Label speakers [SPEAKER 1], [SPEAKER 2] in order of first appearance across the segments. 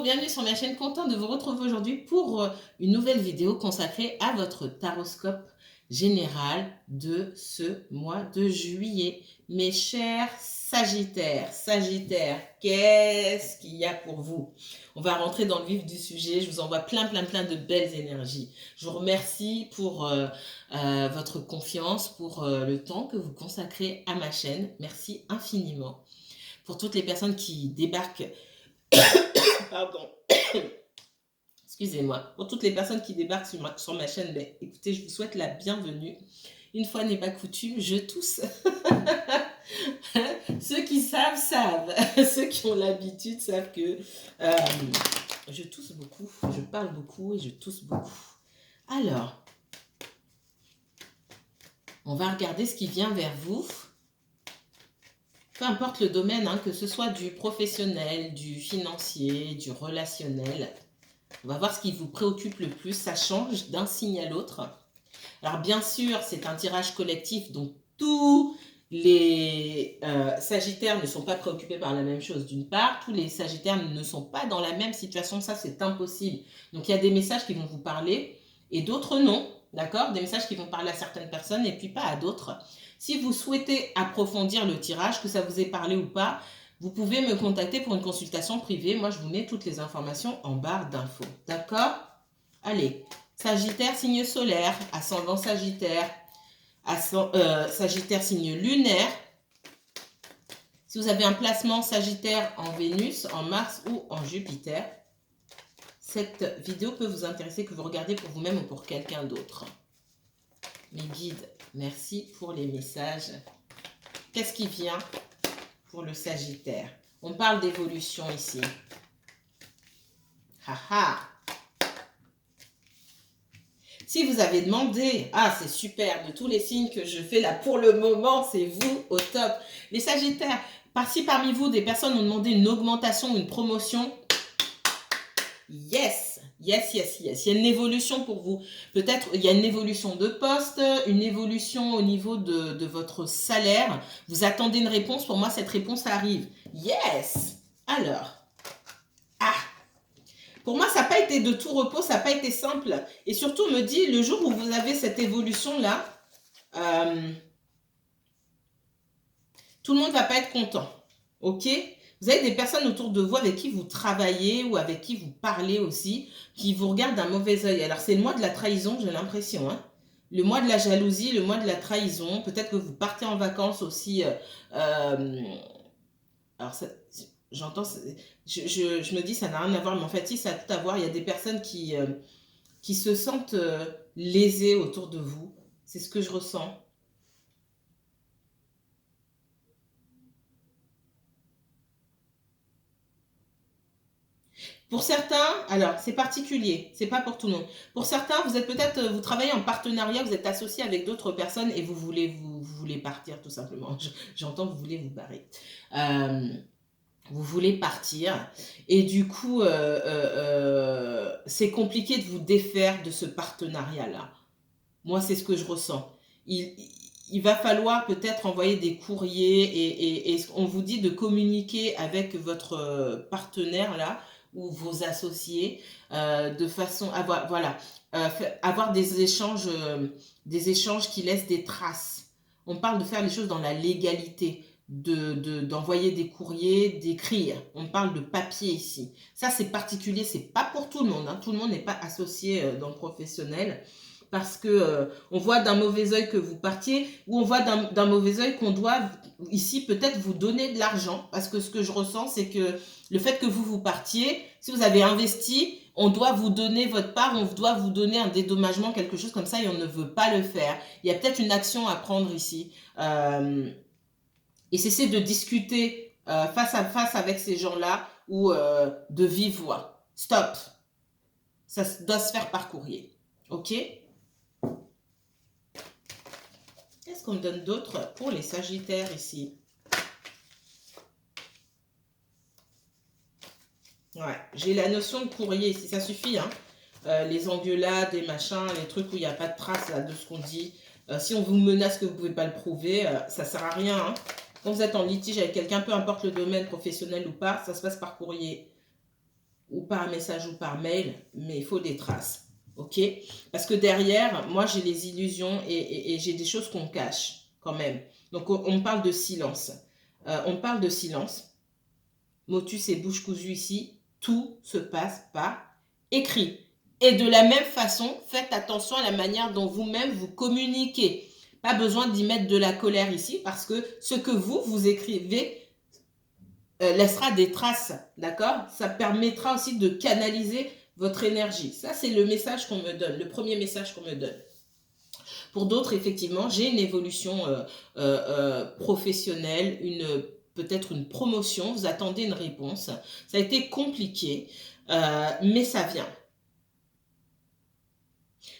[SPEAKER 1] Bienvenue sur ma chaîne, content de vous retrouver aujourd'hui pour une nouvelle vidéo consacrée à votre taroscope général de ce mois de juillet. Mes chers Sagittaires, qu'est-ce qu'il y a pour vous? On va rentrer dans le vif du sujet, je vous envoie plein de belles énergies. Je vous remercie pour votre confiance, pour le temps que vous consacrez à ma chaîne. Merci infiniment. Pour toutes les personnes qui débarquent Pardon. Excusez-moi. Pour toutes les personnes qui débarquent sur ma chaîne, ben, écoutez, je vous souhaite la bienvenue. Une fois n'est pas coutume, je tousse. Ceux qui savent, savent. Ceux qui ont l'habitude savent que je tousse beaucoup, je parle beaucoup et je tousse beaucoup. Alors, on va regarder ce qui vient vers vous. Peu importe le domaine, hein, que ce soit du professionnel, du financier, du relationnel. On va voir ce qui vous préoccupe le plus. Ça change d'un signe à l'autre. Alors bien sûr, c'est un tirage collectif, donc tous les Sagittaires ne sont pas préoccupés par la même chose. D'une part, tous les Sagittaires ne sont pas dans la même situation. Ça, c'est impossible. Donc il y a des messages qui vont vous parler et d'autres non. D'accord? Des messages qui vont parler à certaines personnes et puis pas à d'autres. Si vous souhaitez approfondir le tirage, que ça vous ait parlé ou pas, vous pouvez me contacter pour une consultation privée. Moi, je vous mets toutes les informations en barre d'infos. D'accord? Allez, Sagittaire, signe solaire, ascendant Sagittaire, Sagittaire, signe lunaire. Si vous avez un placement Sagittaire en Vénus, en Mars ou en Jupiter, cette vidéo peut vous intéresser, que vous regardez pour vous-même ou pour quelqu'un d'autre. Mes guides, merci pour les messages. Qu'est-ce qui vient pour le Sagittaire? On parle d'évolution ici. Haha. Si vous avez demandé, ah c'est super, de tous les signes que je fais là pour le moment, c'est vous au top. Les Sagittaires, si parmi vous des personnes ont demandé une augmentation, une promotion, yes. Il y a une évolution pour vous. Peut-être il y a une évolution de poste, une évolution au niveau de votre salaire. Vous attendez une réponse, pour moi cette réponse arrive. Yes. Alors, pour moi, ça n'a pas été de tout repos, ça n'a pas été simple. Et surtout, on me dit, le jour où vous avez cette évolution-là, tout le monde ne va pas être content. Ok? Vous avez des personnes autour de vous avec qui vous travaillez ou avec qui vous parlez aussi, qui vous regardent d'un mauvais œil. Alors, c'est le mois de la trahison, j'ai l'impression. Hein? Le mois de la jalousie, le mois de la trahison. Peut-être que vous partez en vacances aussi. Alors, j'entends, je me dis, ça n'a rien à voir, mais en fait, si, ça a tout à voir. Il y a des personnes qui se sentent lésées autour de vous. C'est ce que je ressens. Pour certains, alors c'est particulier, c'est pas pour tout le monde. Pour certains, vous êtes peut-être, vous travaillez en partenariat, vous êtes associé avec d'autres personnes et vous voulez partir tout simplement. J'entends, vous voulez vous barrer. Vous voulez partir et du coup, c'est compliqué de vous défaire de ce partenariat-là. Moi, c'est ce que je ressens. Il va falloir peut-être envoyer des courriers et on vous dit de communiquer avec votre partenaire là ou vos associés de façon à avoir, voilà, avoir des échanges qui laissent des traces. On parle de faire les choses dans la légalité, d'envoyer des courriers, d'écrire. On parle de papier ici. Ça, c'est particulier, c'est pas pour tout le monde. Hein. Tout le monde n'est pas associé dans le professionnel parce que on voit d'un mauvais œil que vous partiez ou on voit d'un mauvais œil qu'on doit ici peut-être vous donner de l'argent parce que ce que je ressens, c'est que le fait que vous partiez, si vous avez investi, on doit vous donner votre part, on doit vous donner un dédommagement, quelque chose comme ça, et on ne veut pas le faire. Il y a peut-être une action à prendre ici. Et cesser de discuter face à face avec ces gens-là ou de vive voix. Stop. Ça doit se faire par courrier. Ok? Qu'est-ce qu'on me donne d'autre pour les Sagittaires ici? Ouais, j'ai la notion de courrier ici, ça suffit. Hein. Les engueulades, les machins, les trucs où il n'y a pas de trace là, de ce qu'on dit. Si on vous menace que vous ne pouvez pas le prouver, ça ne sert à rien. Hein. Quand vous êtes en litige avec quelqu'un, peu importe le domaine professionnel ou pas, ça se passe par courrier. ou par message ou par mail, mais il faut des traces. Ok? Parce que derrière, moi, j'ai les illusions et j'ai des choses qu'on cache quand même. Donc, on parle de silence. On parle de silence. Motus et bouche cousue ici. Tout se passe par écrit. Et de la même façon, faites attention à la manière dont vous-même vous communiquez. Pas besoin d'y mettre de la colère ici parce que ce que vous écrivez laissera des traces, d'accord? Ça permettra aussi de canaliser votre énergie. Ça, c'est le message qu'on me donne, le premier message qu'on me donne. Pour d'autres, effectivement, j'ai une évolution professionnelle, peut-être une promotion. Vous attendez une réponse. Ça a été compliqué, mais ça vient.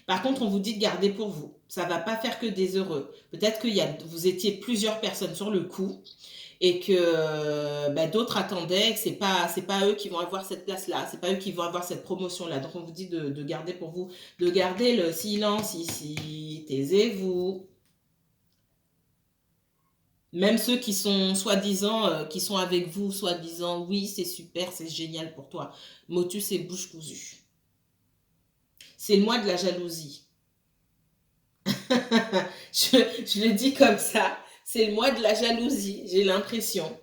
[SPEAKER 1] Par contre, on vous dit de garder pour vous. Ça ne va pas faire que des heureux. Peut-être que vous étiez plusieurs personnes sur le coup et que d'autres attendaient, que c'est pas eux qui vont avoir cette place-là, c'est pas eux qui vont avoir cette promotion-là. Donc on vous dit de garder pour vous, de garder le silence ici, taisez-vous. Même ceux qui sont soi-disant, qui sont avec vous, soi-disant, oui, c'est super, c'est génial pour toi. Motus et bouche cousue. C'est le mois de la jalousie. je le dis comme ça. C'est le mois de la jalousie, j'ai l'impression.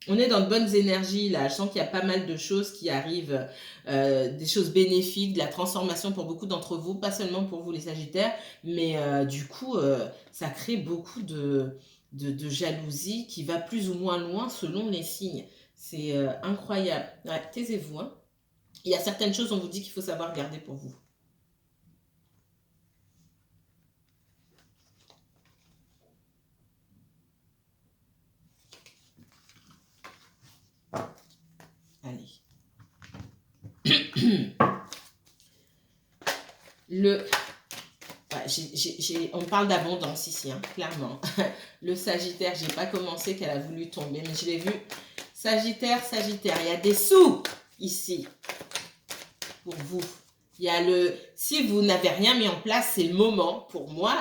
[SPEAKER 1] On est dans de bonnes énergies là. Je sens qu'il y a pas mal de choses qui arrivent, des choses bénéfiques, de la transformation pour beaucoup d'entre vous, pas seulement pour vous les Sagittaires, mais du coup, ça crée beaucoup de jalousie qui va plus ou moins loin selon les signes. C'est incroyable. Ouais, taisez-vous. Hein. Il y a certaines choses, on vous dit qu'il faut savoir garder pour vous. Allez. On parle d'abondance ici, hein, clairement. Le Sagittaire, j'ai pas commencé qu'elle a voulu tomber, mais je l'ai vu. Sagittaire, il y a des sous ici pour vous. Il y a si vous n'avez rien mis en place, c'est le moment. Pour moi,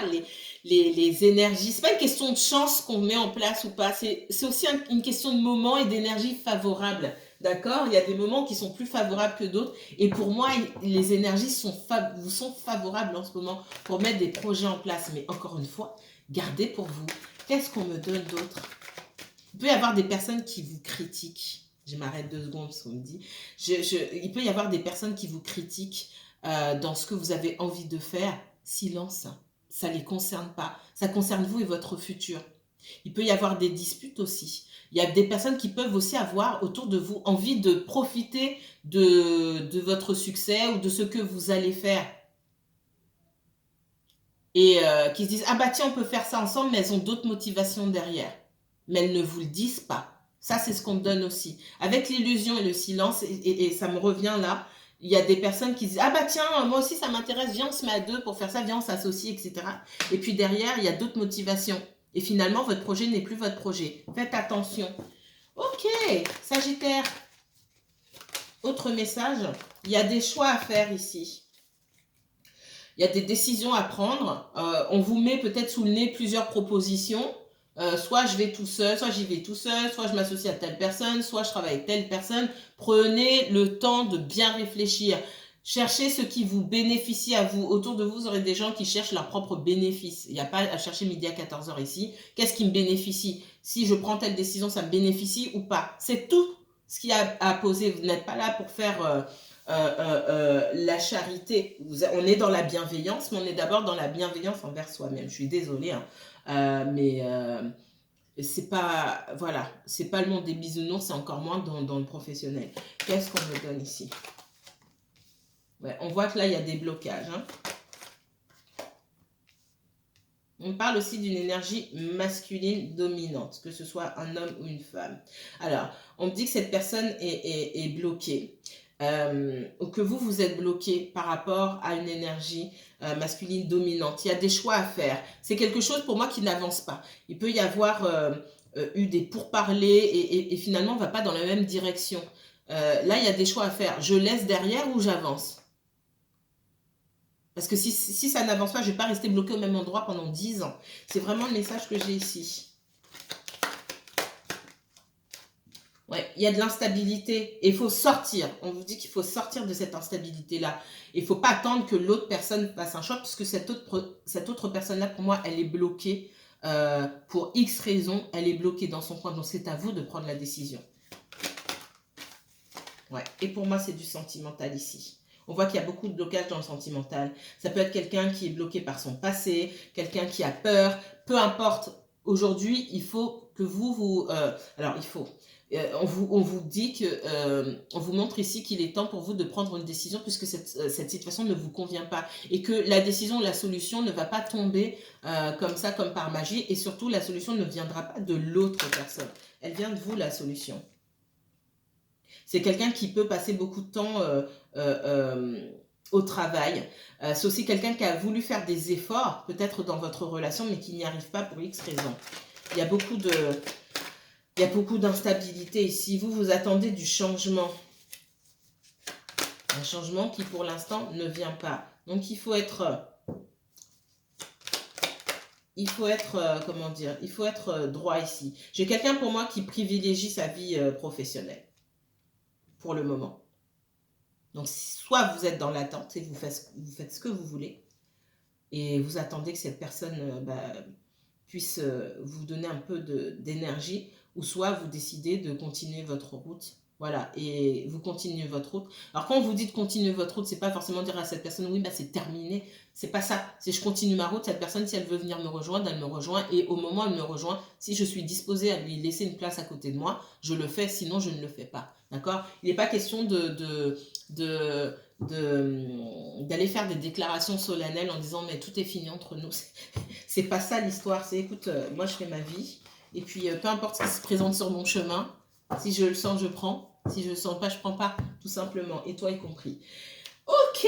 [SPEAKER 1] les énergies, c'est pas une question de chance qu'on met en place ou pas. C'est aussi une question de moment et d'énergie favorable. D'accord? Il y a des moments qui sont plus favorables que d'autres. Et pour moi, les énergies vous sont favorables en ce moment pour mettre des projets en place. Mais encore une fois, gardez pour vous. Qu'est-ce qu'on me donne d'autre? Il peut y avoir des personnes qui vous critiquent. Je m'arrête 2 secondes parce qu'on me dit. Il peut y avoir des personnes qui vous critiquent dans ce que vous avez envie de faire. Silence. Ça ne les concerne pas. Ça concerne vous et votre futur. Il peut y avoir des disputes aussi. Il y a des personnes qui peuvent aussi avoir autour de vous envie de profiter de votre succès ou de ce que vous allez faire. Et qui se disent, ah bah tiens, on peut faire ça ensemble, mais elles ont d'autres motivations derrière. Mais elles ne vous le disent pas. Ça, c'est ce qu'on me donne aussi. Avec l'illusion et le silence, et ça me revient là, il y a des personnes qui disent, ah bah tiens, moi aussi ça m'intéresse, viens on se met à 2 pour faire ça, viens on s'associe, etc. Et puis derrière, il y a d'autres motivations. Et finalement, votre projet n'est plus votre projet. Faites attention. Ok, Sagittaire. Autre message, il y a des choix à faire ici. Il y a des décisions à prendre. On vous met peut-être sous le nez plusieurs propositions. Soit je vais tout seul, soit j'y vais tout seul, soit je m'associe à telle personne, soit je travaille avec telle personne. Prenez le temps de bien réfléchir. Cherchez ce qui vous bénéficie à vous. Autour de vous, vous aurez des gens qui cherchent leur propre bénéfice. Il n'y a pas à chercher midi à 14h ici. Qu'est-ce qui me bénéficie? Si je prends telle décision, ça me bénéficie ou pas? C'est tout ce qu'il y a à poser. Vous n'êtes pas là pour faire la charité. On est dans la bienveillance, mais on est d'abord dans la bienveillance envers soi-même. Je suis désolée, hein. Mais c'est pas, voilà, c'est pas le monde des bisounours, c'est encore moins dans le professionnel. Qu'est-ce qu'on me donne ici? Ouais, on voit que là, il y a des blocages. Hein. On parle aussi d'une énergie masculine dominante, que ce soit un homme ou une femme. Alors, on me dit que cette personne est bloquée. Ou que vous êtes bloqué par rapport à une énergie masculine dominante. Il y a des choix à faire. C'est quelque chose pour moi qui n'avance pas. Il peut y avoir eu des pourparlers et finalement on ne va pas dans la même direction. Là, il y a des choix à faire. Je laisse derrière ou j'avance? Parce que si ça n'avance pas, je ne vais pas rester bloqué au même endroit pendant 10 ans. C'est vraiment le message que j'ai ici. Ouais, il y a de l'instabilité et il faut sortir. On vous dit qu'il faut sortir de cette instabilité-là. Il ne faut pas attendre que l'autre personne fasse un choix, puisque cette autre personne-là, pour moi, elle est bloquée pour X raisons. Elle est bloquée dans son coin. Donc, c'est à vous de prendre la décision. Ouais. Et pour moi, c'est du sentimental ici. On voit qu'il y a beaucoup de blocages dans le sentimental. Ça peut être quelqu'un qui est bloqué par son passé, quelqu'un qui a peur. Peu importe. Aujourd'hui, il faut que alors, il faut... on vous dit on vous montre ici qu'il est temps pour vous de prendre une décision puisque cette situation ne vous convient pas et que la décision, la solution ne va pas tomber comme ça, comme par magie, et surtout la solution ne viendra pas de l'autre personne. Elle vient de vous, la solution. C'est quelqu'un qui peut passer beaucoup de temps au travail. C'est aussi quelqu'un qui a voulu faire des efforts, peut-être dans votre relation, mais qui n'y arrive pas pour X raisons. Il y a beaucoup d'instabilité ici. Vous attendez du changement. Un changement qui, pour l'instant, ne vient pas. Donc, il faut être comment dire, il faut être droit ici. J'ai quelqu'un pour moi qui privilégie sa vie professionnelle. Pour le moment. Donc, soit vous êtes dans l'attente et vous faites ce que vous voulez et vous attendez que cette personne puisse vous donner un peu d'énergie, ou soit vous décidez de continuer votre route. Voilà, et vous continuez votre route. Alors, quand on vous dit de continuer votre route, c'est pas forcément dire à cette personne, oui, c'est terminé. C'est pas ça. C'est je continue ma route. Cette personne, si elle veut venir me rejoindre, elle me rejoint. Et au moment où elle me rejoint, si je suis disposée à lui laisser une place à côté de moi, je le fais. Sinon, je ne le fais pas. D'accord? Il n'est pas question d'aller faire des déclarations solennelles en disant, mais tout est fini entre nous. C'est pas ça l'histoire. C'est, écoute, moi, je fais ma vie. Et puis, peu importe ce qui se présente sur mon chemin, si je le sens, je prends. Si je ne le sens pas, je ne prends pas, tout simplement. Et toi y compris. Ok,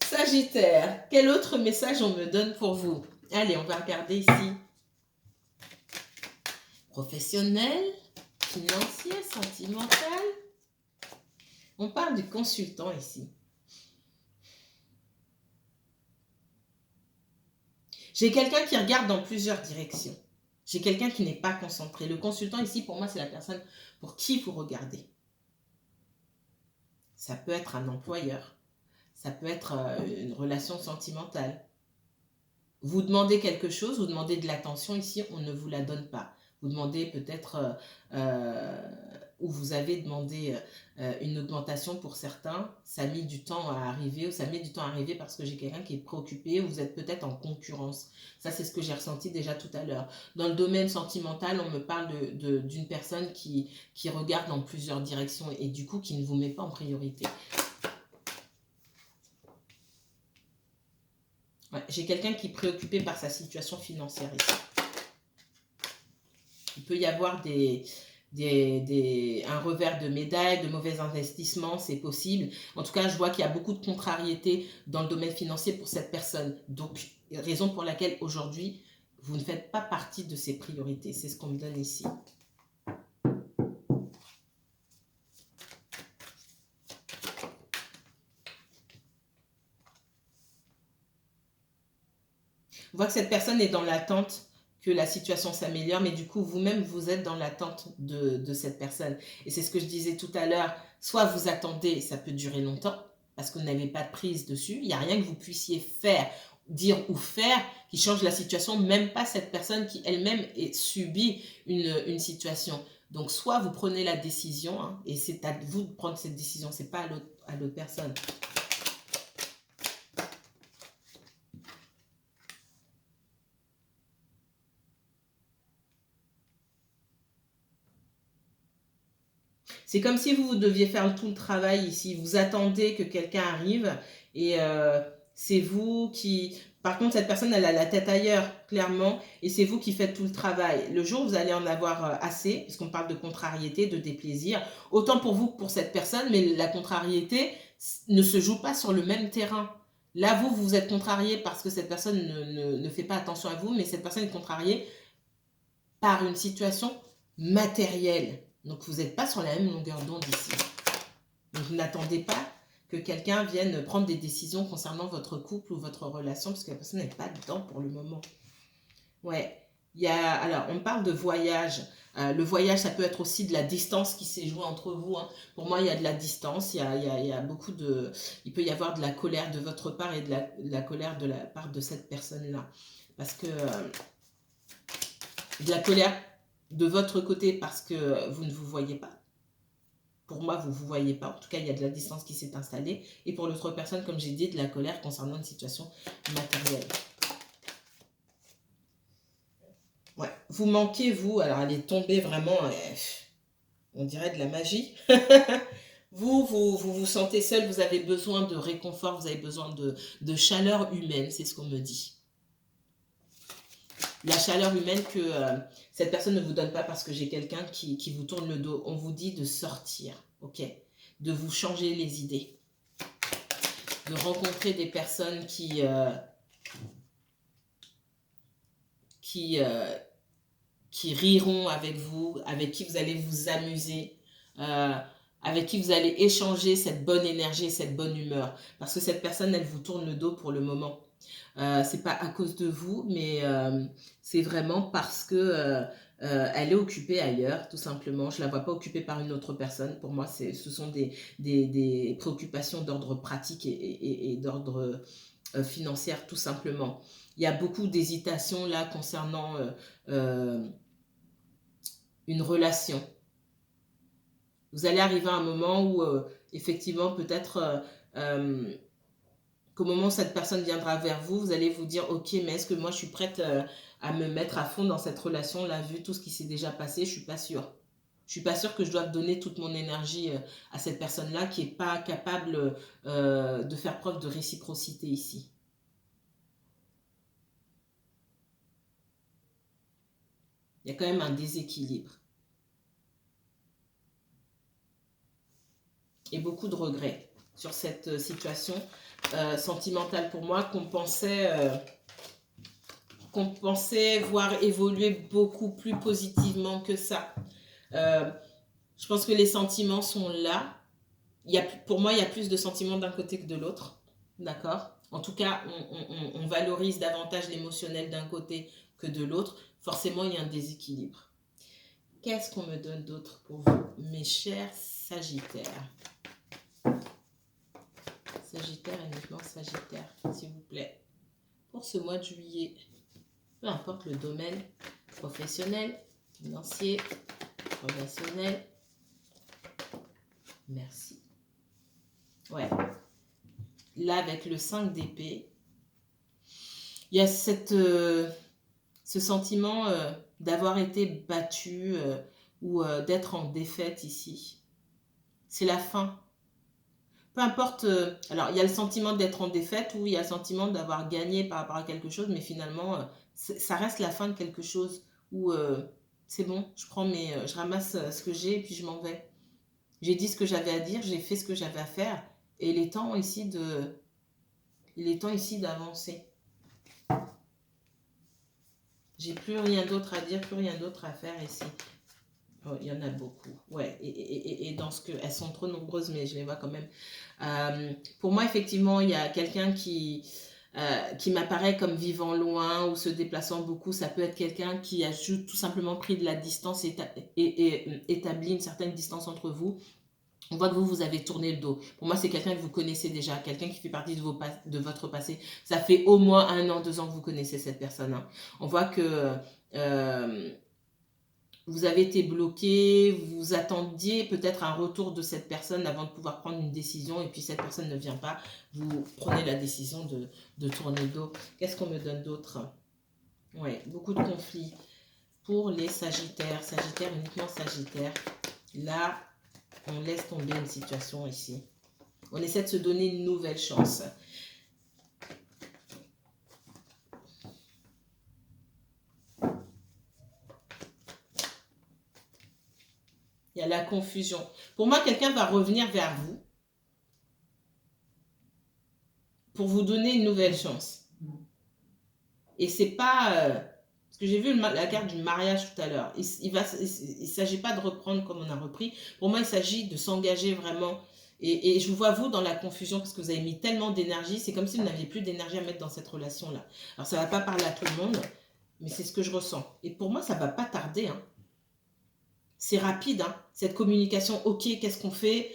[SPEAKER 1] Sagittaire. Quel autre message on me donne pour vous? Allez, on va regarder ici. Professionnel, financier, sentimental. On parle du consultant ici. J'ai quelqu'un qui regarde dans plusieurs directions. J'ai quelqu'un qui n'est pas concentré. Le consultant ici, pour moi, c'est la personne pour qui vous regardez. Ça peut être un employeur. Ça peut être une relation sentimentale. Vous demandez quelque chose, vous demandez de l'attention ici, on ne vous la donne pas. Vous demandez peut-être, ou vous avez demandé une augmentation pour certains, ça a mis du temps à arriver, ou ça met du temps à arriver parce que j'ai quelqu'un qui est préoccupé, ou vous êtes peut-être en concurrence. Ça, c'est ce que j'ai ressenti déjà tout à l'heure. Dans le domaine sentimental, on me parle d'une personne qui regarde dans plusieurs directions et du coup qui ne vous met pas en priorité. Ouais, j'ai quelqu'un qui est préoccupé par sa situation financière ici. Il peut y avoir un revers de médaille, de mauvais investissements, c'est possible. En tout cas, je vois qu'il y a beaucoup de contrariétés dans le domaine financier pour cette personne. Donc, raison pour laquelle aujourd'hui, vous ne faites pas partie de ses priorités. C'est ce qu'on me donne ici. On voit que cette personne est dans l'attente que la situation s'améliore, mais du coup, vous-même, vous êtes dans l'attente de cette personne. Et c'est ce que je disais tout à l'heure, soit vous attendez, ça peut durer longtemps, parce que vous n'avez pas de prise dessus, il n'y a rien que vous puissiez faire, dire ou faire qui change la situation, même pas cette personne qui elle-même subit une situation. Donc, soit vous prenez la décision, hein, et c'est à vous de prendre cette décision, c'est pas à l'autre personne. C'est comme si vous deviez faire tout le travail ici. Vous attendez que quelqu'un arrive et c'est vous qui... Par contre, cette personne, elle a la tête ailleurs, clairement, et c'est vous qui faites tout le travail. Le jour où vous allez en avoir assez, puisqu'on parle de contrariété, de déplaisir, autant pour vous que pour cette personne, mais la contrariété ne se joue pas sur le même terrain. Là, vous êtes contrarié parce que cette personne ne fait pas attention à vous, mais cette personne est contrariée par une situation matérielle. Donc, vous n'êtes pas sur la même longueur d'onde ici. Donc, vous n'attendez pas que quelqu'un vienne prendre des décisions concernant votre couple ou votre relation, parce que la personne n'est pas dedans pour le moment. Ouais. Alors, on parle de voyage. Le voyage, ça peut être aussi de la distance qui s'est jouée entre vous, hein. Pour moi, il y a de la distance, il y a beaucoup de... Il peut y avoir de la colère de votre part et de la colère de la part de cette personne-là. Parce que de la colère de votre côté parce que vous ne vous voyez pas. Pour moi, vous ne vous voyez pas. En tout cas, il y a de la distance qui s'est installée. Et pour l'autre personne, comme j'ai dit, de la colère concernant une situation matérielle. Ouais, vous manquez, vous, alors elle est tombée vraiment, on dirait de la magie. Vous sentez seul, vous avez besoin de réconfort, vous avez besoin de chaleur humaine, c'est ce qu'on me dit. La chaleur humaine que cette personne ne vous donne pas parce que j'ai quelqu'un qui vous tourne le dos. On vous dit de sortir, ok? De vous changer les idées. De rencontrer des personnes qui riront avec vous, avec qui vous allez vous amuser, avec qui vous allez échanger cette bonne énergie, cette bonne humeur. Parce que cette personne, elle vous tourne le dos pour le moment. C'est pas à cause de vous, mais c'est vraiment parce que elle est occupée ailleurs, tout simplement. Je la vois pas occupée par une autre personne. Pour moi, ce sont des préoccupations d'ordre pratique et d'ordre financier, tout simplement. Il y a beaucoup d'hésitation là concernant une relation. Vous allez arriver à un moment où, effectivement, peut-être qu'au moment où cette personne viendra vers vous, vous allez vous dire, ok, mais est-ce que moi je suis prête à me mettre à fond dans cette relation-là, vu tout ce qui s'est déjà passé, je suis pas sûre. Je suis pas sûre que je doive donner toute mon énergie à cette personne-là qui est pas capable de faire preuve de réciprocité ici. Il y a quand même un déséquilibre. Et beaucoup de regrets sur cette situation sentimentale pour moi qu'on pensait voir évoluer beaucoup plus positivement que ça. Je pense que les sentiments sont là. Pour moi, il y a plus de sentiments d'un côté que de l'autre. D'accord? En tout cas, on valorise davantage l'émotionnel d'un côté que de l'autre. Forcément, il y a un déséquilibre. Qu'est-ce qu'on me donne d'autre pour vous, mes chers Sagittaires? Sagittaire, uniquement Sagittaire, s'il vous plaît. Pour ce mois de juillet, peu importe le domaine, professionnel, financier, relationnel. Merci. Ouais. Là, avec le 5 d'épée, il y a ce sentiment d'avoir été battu ou d'être en défaite ici. C'est la fin. Peu importe, alors il y a le sentiment d'être en défaite ou il y a le sentiment d'avoir gagné par rapport à quelque chose, mais finalement, ça reste la fin de quelque chose où c'est bon, je ramasse ce que j'ai et puis je m'en vais. J'ai dit ce que j'avais à dire, j'ai fait ce que j'avais à faire et il est temps ici d'avancer. J'ai plus rien d'autre à dire, plus rien d'autre à faire ici. Oh, il y en a beaucoup, ouais. Et dans ce que... Elles sont trop nombreuses, mais je les vois quand même. Pour moi, effectivement, il y a quelqu'un qui m'apparaît comme vivant loin ou se déplaçant beaucoup. Ça peut être quelqu'un qui a juste tout simplement pris de la distance et établi une certaine distance entre vous. On voit que vous avez tourné le dos. Pour moi, c'est quelqu'un que vous connaissez déjà, quelqu'un qui fait partie de votre passé. Ça fait au moins 1 an, 2 ans que vous connaissez cette personne, hein. On voit que vous avez été bloqué, vous attendiez peut-être un retour de cette personne avant de pouvoir prendre une décision et puis cette personne ne vient pas, vous prenez la décision de tourner le dos. Qu'est-ce qu'on me donne d'autre? Ouais, beaucoup de conflits pour les Sagittaires. Sagittaire, uniquement Sagittaire. Là, on laisse tomber une situation ici. On essaie de se donner une nouvelle chance. Il y a la confusion. Pour moi, quelqu'un va revenir vers vous pour vous donner une nouvelle chance. Et c'est pas... parce que j'ai vu la carte du mariage tout à l'heure. Il ne s'agit pas de reprendre comme on a repris. Pour moi, il s'agit de s'engager vraiment. Et je vous vois, vous, dans la confusion, parce que vous avez mis tellement d'énergie. C'est comme si vous n'aviez plus d'énergie à mettre dans cette relation-là. Alors, ça ne va pas parler à tout le monde. Mais c'est ce que je ressens. Et pour moi, ça ne va pas tarder. Hein. C'est rapide, hein, cette communication. Ok, qu'est-ce qu'on fait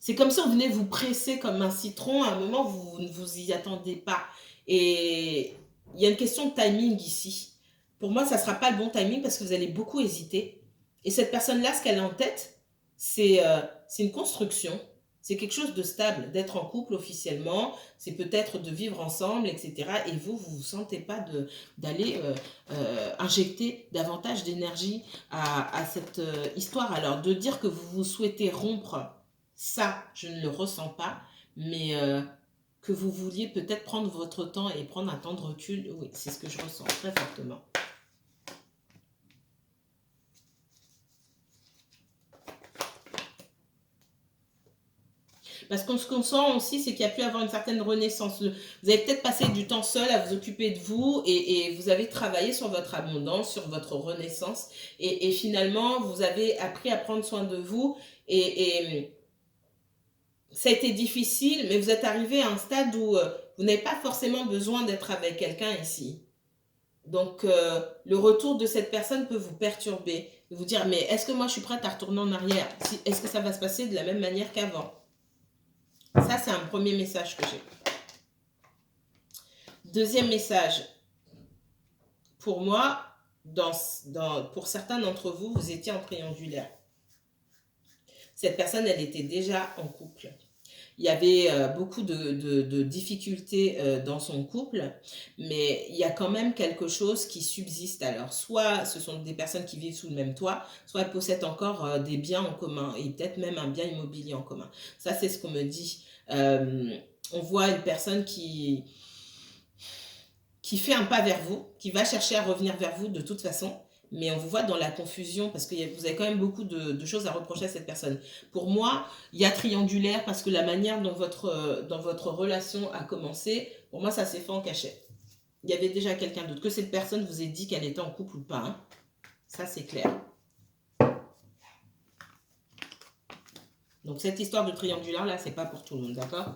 [SPEAKER 1] c'est comme si on venait vous presser comme un citron. À un moment, vous ne vous y attendez pas. Et il y a une question de timing ici. Pour moi, ça ne sera pas le bon timing parce que vous allez beaucoup hésiter. Et cette personne-là, ce qu'elle a en tête, c'est une construction. C'est quelque chose de stable, d'être en couple officiellement, c'est peut-être de vivre ensemble, etc. Et vous, vous ne vous sentez pas d'aller injecter davantage d'énergie à cette histoire. Alors, de dire que vous souhaitez rompre, ça, je ne le ressens pas, mais que vous vouliez peut-être prendre votre temps et prendre un temps de recul, oui, c'est ce que je ressens très fortement. Parce que ce qu'on sent aussi, c'est qu'il y a pu avoir une certaine renaissance. Vous avez peut-être passé du temps seul à vous occuper de vous et vous avez travaillé sur votre abondance, sur votre renaissance. Et finalement, vous avez appris à prendre soin de vous. Et ça a été difficile, mais vous êtes arrivé à un stade où vous n'avez pas forcément besoin d'être avec quelqu'un ici. Donc, le retour de cette personne peut vous perturber. Vous dire, mais est-ce que moi, je suis prête à retourner en arrière? Est-ce que ça va se passer de la même manière qu'avant? Ça, c'est un premier message que j'ai. Deuxième message. Pour moi, pour certains d'entre vous, vous étiez en triangulaire. Cette personne, elle était déjà en couple. Il y avait beaucoup de difficultés dans son couple, mais il y a quand même quelque chose qui subsiste. Alors, soit ce sont des personnes qui vivent sous le même toit, soit elles possèdent encore des biens en commun et peut-être même un bien immobilier en commun. Ça, c'est ce qu'on me dit. On voit une personne qui fait un pas vers vous, qui va chercher à revenir vers vous de toute façon, mais on vous voit dans la confusion parce que vous avez quand même beaucoup de choses à reprocher à cette personne. Pour moi, il y a triangulaire parce que la manière dont votre relation a commencé, pour moi, ça s'est fait en cachette. Il y avait déjà quelqu'un d'autre. Que cette personne vous ait dit qu'elle était en couple ou pas, hein. Ça, c'est clair. Donc, cette histoire de triangulaire, là, c'est pas pour tout le monde, d'accord ?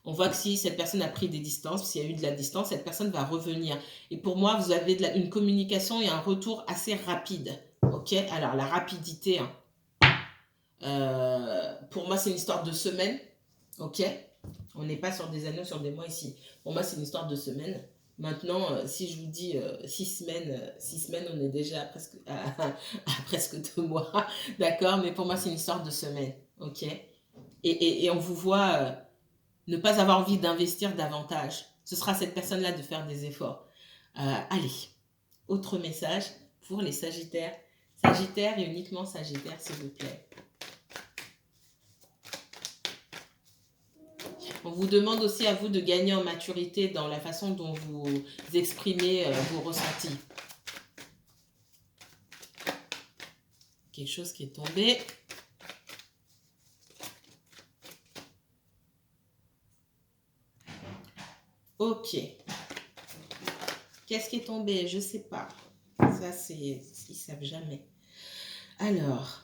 [SPEAKER 1] On voit que si cette personne a pris des distances, s'il y a eu de la distance, cette personne va revenir. Et pour moi, vous avez une communication et un retour assez rapide. Ok ? Alors, la rapidité, hein. Pour moi, c'est une histoire de semaine. Ok ? On n'est pas sur des années, sur des mois ici. Pour moi, c'est une histoire de semaine. Maintenant, si je vous dis 6 semaines, on est déjà à presque 2 mois. D'accord ? Mais pour moi, c'est une histoire de semaine. Ok ? Et on vous voit ne pas avoir envie d'investir davantage. Ce sera à cette personne-là de faire des efforts. Allez, autre message pour les Sagittaires. Sagittaire et uniquement Sagittaire, s'il vous plaît. On vous demande aussi à vous de gagner en maturité dans la façon dont vous exprimez vos ressentis. Quelque chose qui est tombé. Ok. Qu'est-ce qui est tombé? Je ne sais pas. Ça, ils ne savent jamais. Alors,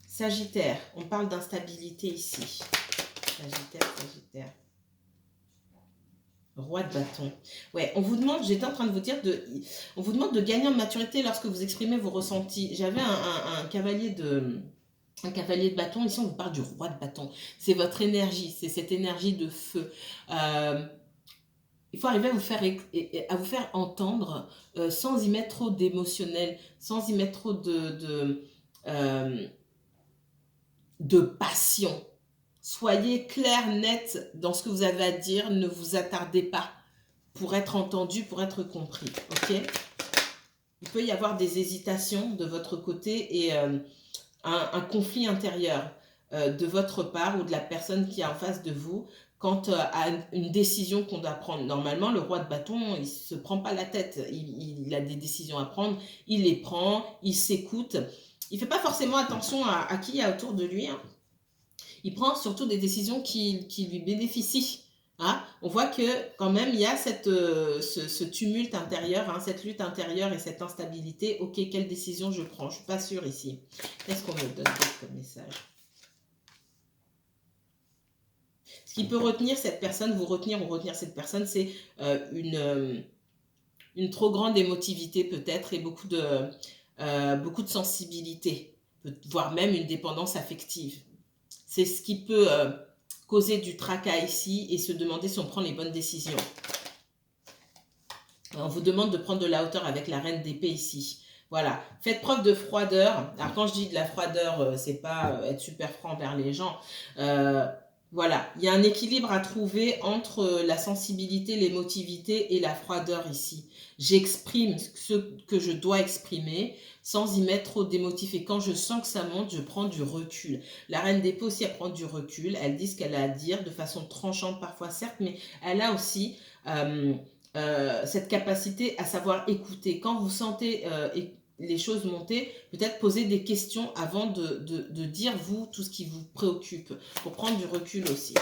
[SPEAKER 1] Sagittaire, on parle d'instabilité ici. Sagittaire. Roi de bâton. Ouais, on vous demande, j'étais en train de vous dire, on vous demande de gagner en maturité lorsque vous exprimez vos ressentis. J'avais un cavalier de bâton. Ici, on vous parle du roi de bâton. C'est votre énergie, c'est cette énergie de feu. Il faut arriver à vous faire entendre sans y mettre trop d'émotionnel, sans y mettre trop de passion. Soyez clair, net dans ce que vous avez à dire. Ne vous attardez pas pour être entendu, pour être compris. Ok ? Il peut y avoir des hésitations de votre côté et un conflit intérieur de votre part ou de la personne qui est en face de vous quant à une décision qu'on doit prendre. Normalement, le roi de bâton, il ne se prend pas la tête. Il a des décisions à prendre, il les prend, il s'écoute. Il ne fait pas forcément attention à qui il y a autour de lui, hein. Il prend surtout des décisions qui lui bénéficient. Hein. On voit que quand même il y a ce tumulte intérieur, hein, cette lutte intérieure et cette instabilité. Ok, quelle décision je prends? Je ne suis pas sûre ici. Qu'est-ce qu'on me donne comme message? qui peut retenir cette personne, vous retenir ou retenir cette personne, c'est une trop grande émotivité peut-être et beaucoup de sensibilité, voire même une dépendance affective. C'est ce qui peut causer du tracas ici et se demander si on prend les bonnes décisions. On vous demande de prendre de la hauteur avec la reine d'épée ici. Voilà, faites preuve de froideur. Alors quand je dis de la froideur, c'est pas être super franc envers les gens. Voilà, il y a un équilibre à trouver entre la sensibilité, l'émotivité et la froideur ici. J'exprime ce que je dois exprimer sans y mettre trop d'émotif. Et quand je sens que ça monte, je prends du recul. La reine d'épée aussi, elle prend du recul. Elle dit ce qu'elle a à dire de façon tranchante parfois, certes, mais elle a aussi cette capacité à savoir écouter. Quand vous sentez les choses monter, peut-être poser des questions avant de dire, vous, tout ce qui vous préoccupe, pour prendre du recul aussi.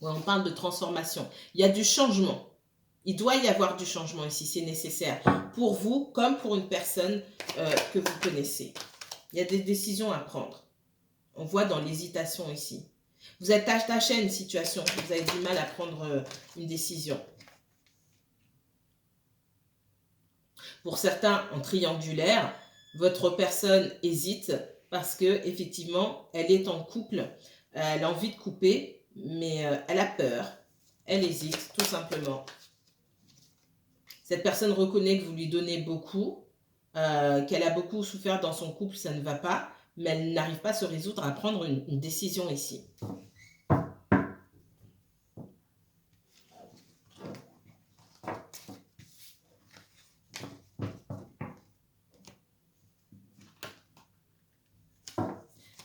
[SPEAKER 1] Ouais, on parle de transformation. Il y a du changement. Il doit y avoir du changement ici, c'est nécessaire. Pour vous, comme pour une personne que vous connaissez. Il y a des décisions à prendre. On voit dans l'hésitation ici. Vous êtes attaché à une situation, vous avez du mal à prendre une décision. Pour certains, en triangulaire, votre personne hésite parce que effectivement, elle est en couple, elle a envie de couper, mais elle a peur, elle hésite tout simplement. Cette personne reconnaît que vous lui donnez beaucoup, qu'elle a beaucoup souffert dans son couple, ça ne va pas, mais elle n'arrive pas à se résoudre à prendre une décision ici.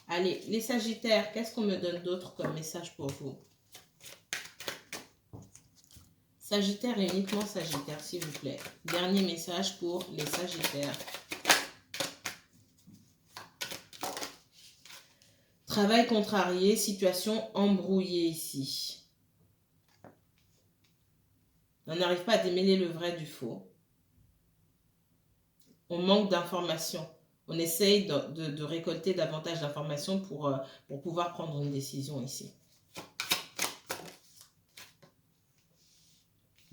[SPEAKER 1] Allez, les Sagittaires, qu'est-ce qu'on me donne d'autre comme message pour vous? Sagittaire et uniquement Sagittaire, s'il vous plaît. Dernier message pour les Sagittaires. Travail contrarié, situation embrouillée ici. On n'arrive pas à démêler le vrai du faux. On manque d'informations. On essaye de récolter davantage d'informations pour pouvoir prendre une décision ici.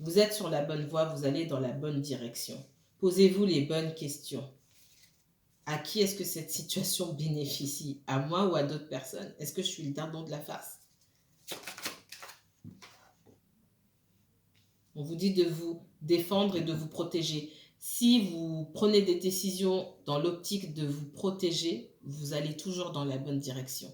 [SPEAKER 1] Vous êtes sur la bonne voie, vous allez dans la bonne direction. Posez-vous les bonnes questions. À qui est-ce que cette situation bénéficie? À moi ou à d'autres personnes? Est-ce que je suis le dindon de la farce? On vous dit de vous défendre et de vous protéger. Si vous prenez des décisions dans l'optique de vous protéger, vous allez toujours dans la bonne direction.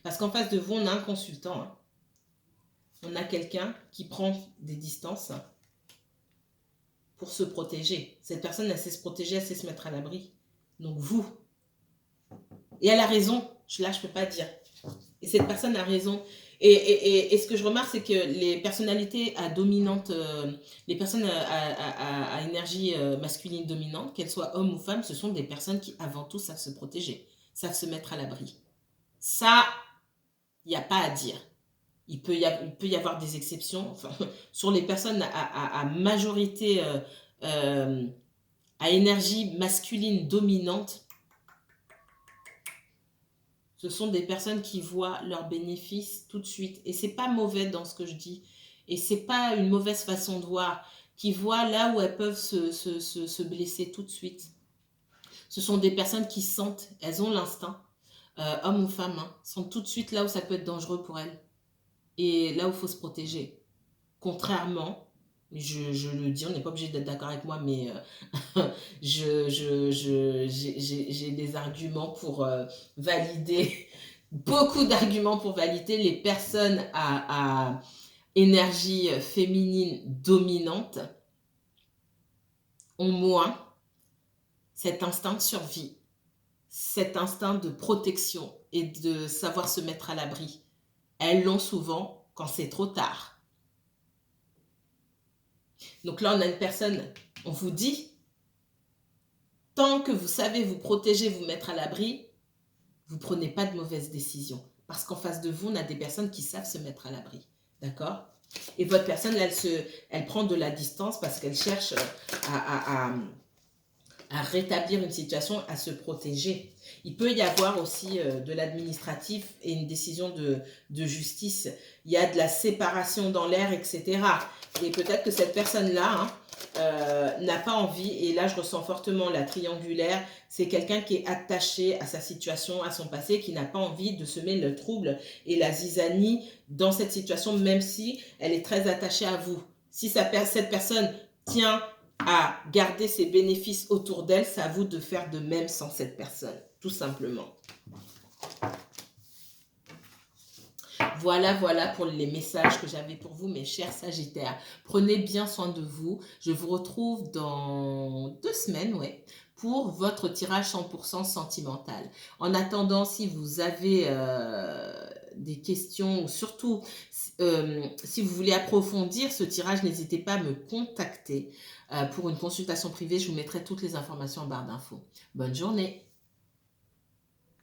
[SPEAKER 1] Parce qu'en face de vous, on a un consultant. Hein. On a quelqu'un qui prend des distances pour se protéger. Cette personne, elle sait se protéger, elle sait se mettre à l'abri. Donc vous. Et elle a raison. Là, je ne peux pas dire. Et cette personne a raison. Et ce que je remarque, c'est que les personnalités à dominante, les personnes à énergie masculine dominante, qu'elles soient hommes ou femmes, ce sont des personnes qui, avant tout, savent se protéger, savent se mettre à l'abri. Ça, il n'y a pas à dire. Il peut y avoir des exceptions. Enfin, sur les personnes à majorité, à énergie masculine dominante, ce sont des personnes qui voient leurs bénéfices tout de suite. Et c'est pas mauvais dans ce que je dis. Et c'est pas une mauvaise façon de voir. Qui voient là où elles peuvent se blesser tout de suite. Ce sont des personnes qui sentent, elles ont l'instinct, hommes ou femmes, hein, sentent tout de suite là où ça peut être dangereux pour elles. Et là où il faut se protéger. Contrairement, je le dis, on n'est pas obligé d'être d'accord avec moi, mais j'ai des arguments pour valider, beaucoup d'arguments pour valider les personnes à énergie féminine dominante ont moins cet instinct de survie, cet instinct de protection et de savoir se mettre à l'abri. Elles l'ont souvent quand c'est trop tard. Donc là, on a une personne, on vous dit, tant que vous savez vous protéger, vous mettre à l'abri, vous ne prenez pas de mauvaises décisions. Parce qu'en face de vous, on a des personnes qui savent se mettre à l'abri. D'accord? Et votre personne, là, elle prend de la distance parce qu'elle cherche à à rétablir une situation, à se protéger. Il peut y avoir aussi de l'administratif et une décision de justice. Il y a de la séparation dans l'air, etc. Et peut-être que cette personne-là n'a pas envie, et là je ressens fortement la triangulaire, c'est quelqu'un qui est attaché à sa situation, à son passé, qui n'a pas envie de semer le trouble et la zizanie dans cette situation, même si elle est très attachée à vous. Si cette personne tient à garder ses bénéfices autour d'elle, c'est à vous de faire de même sans cette personne, tout simplement. Voilà pour les messages que j'avais pour vous, mes chers Sagittaires. Prenez bien soin de vous. Je vous retrouve dans 2 semaines, ouais, pour votre tirage 100% sentimental. En attendant, si vous avez des questions, ou surtout si vous voulez approfondir ce tirage, n'hésitez pas à me contacter pour une consultation privée. Je vous mettrai toutes les informations en barre d'infos. Bonne journée.